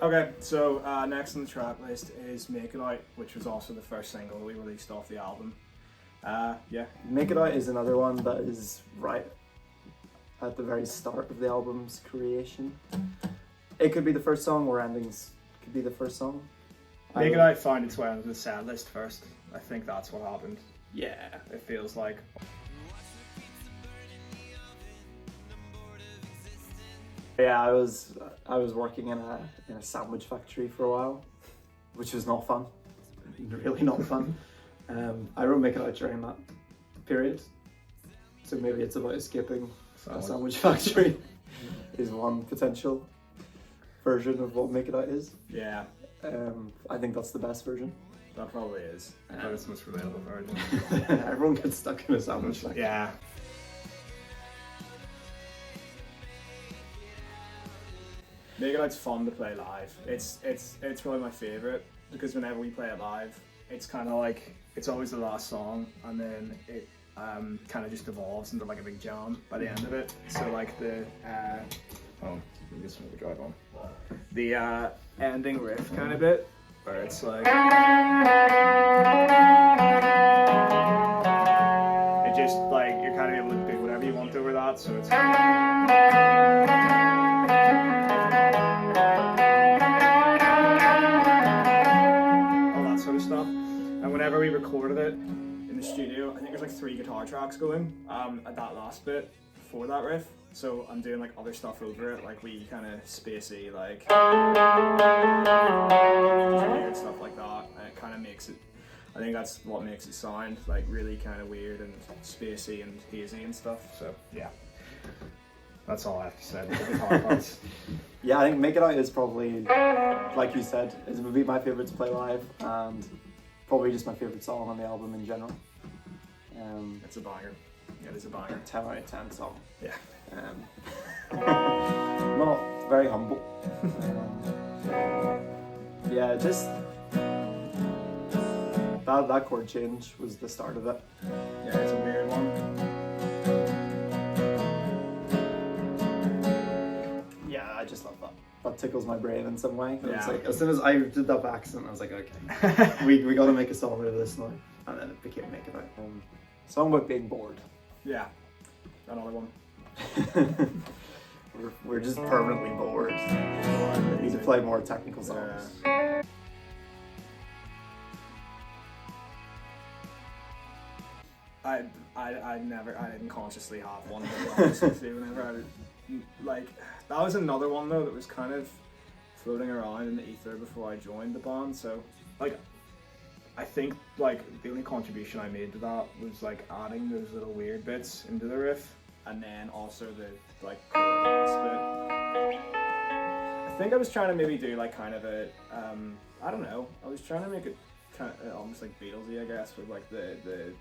Okay, so next on the track list is Make It Out, which was also the first single we released off the album. Yeah. Make It Out is another one that is right at the very start of the album's creation. It could be the first song, or Endings could be the first song. Make It Out found its way onto the set list first. I think that's what happened. Yeah. It feels like. Yeah, I was working in a sandwich factory for a while, which was not fun. Really not fun. I wrote Make It Out during that period, so maybe it's about escaping a sandwich factory. Is one potential version of what Make It Out is. Yeah. I think that's the best version. That probably is. But it's the most relatable version. Everyone gets stuck in a sandwich factory. Yeah. Make It Out's fun to play live. It's probably my favourite, because whenever we play it live, it's kind of like, it's always the last song, and then it kind of just evolves into like a big jam by the end of it. So like the the ending riff kind of bit, where it's like, it just like, you're kind of able to do whatever you want over that, so it's stuff. And whenever we recorded it in the studio, I think there's like 3 guitar tracks going at that last bit before that riff. So I'm doing like other stuff over it, like we kind of spacey, like just weird stuff like that, and it kind of makes it, I think that's what makes it sound like really kind of weird and spacey and hazy and stuff. So yeah, that's all I have to say about the guitar parts. Yeah, I think Make It Out is probably, like you said, it would be my favourite to play live, and probably just my favourite song on the album in general. It's a banger. It is a banger. 10 out of 10 song. Yeah. Not very humble. Yeah, just that chord change was the start of it. Yeah, it's a weird one. I just love that. That tickles my brain in some way. Yeah. It's like, as soon as I did that accent, I was like, okay, we got to make a song out of this now. And then it became Make It Out. Song about being bored. Yeah, another one. we're just permanently bored. We need to play more technical songs. Yeah. I didn't consciously have one. Whenever I would, like, that was another one though that was kind of floating around in the ether before I joined the band. So like, I think like the only contribution I made to that was like adding those little weird bits into the riff, and then also the like chorus bit. I think I was trying to maybe do like kind of a I don't know. I was trying to make it kind of almost like Beatlesy, I guess, with like the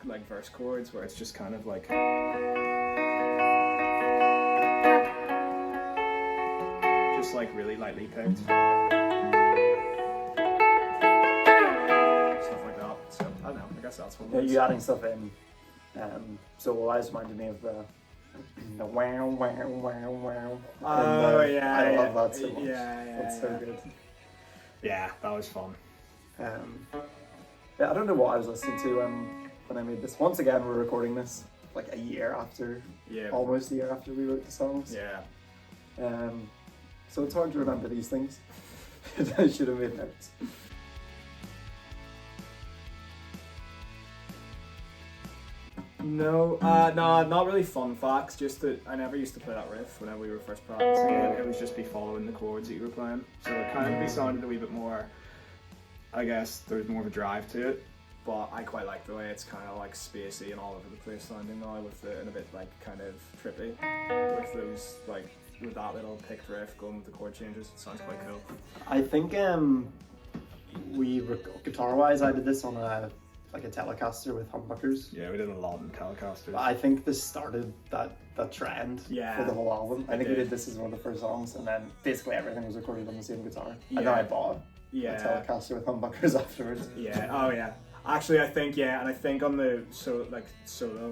like verse chords where it's just kind of like just like really lightly picked. Stuff like that. So I don't know, I guess that's what it is. You adding stuff in. So Elias reminded me of the wow wow wow wow. Oh yeah. I love that so much. Yeah, it's so good. Yeah, that was fun. Yeah, I don't know what I was listening to when I made this. Once again, we're recording this like a year after, almost a year after we wrote the songs. Yeah. So it's hard to remember these things. I should have made notes. No, not really fun facts, just that I never used to play that riff whenever we were first practicing it. It would just be following the chords that you were playing. So it kind of be sounded a wee bit more, I guess there's more of a drive to it. But I quite like the way it's kind of like spacey and all over the place sounding now, with it and a bit like kind of trippy with those like with that little picked riff going with the chord changes. It sounds quite cool. I think guitar wise, I did this on a Telecaster with humbuckers. Yeah, we did a lot in Telecasters. I think this started that trend for the whole album. I think we did this as one of the first songs, and then basically everything was recorded on the same guitar. And then I bought a Telecaster with humbuckers afterwards. Yeah. Oh yeah. Actually, I think and I think on the solo,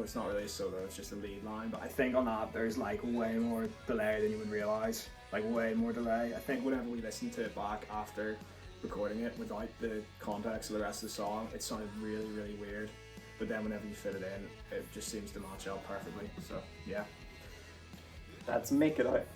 it's not really a solo, it's just a lead line. But I think on that there's like way more delay than you would realize, like way more delay. I think whenever we listened to it back after recording it without the context of the rest of the song, it sounded really, really weird. But then whenever you fit it in, it just seems to match up perfectly. So yeah, Let's make it out.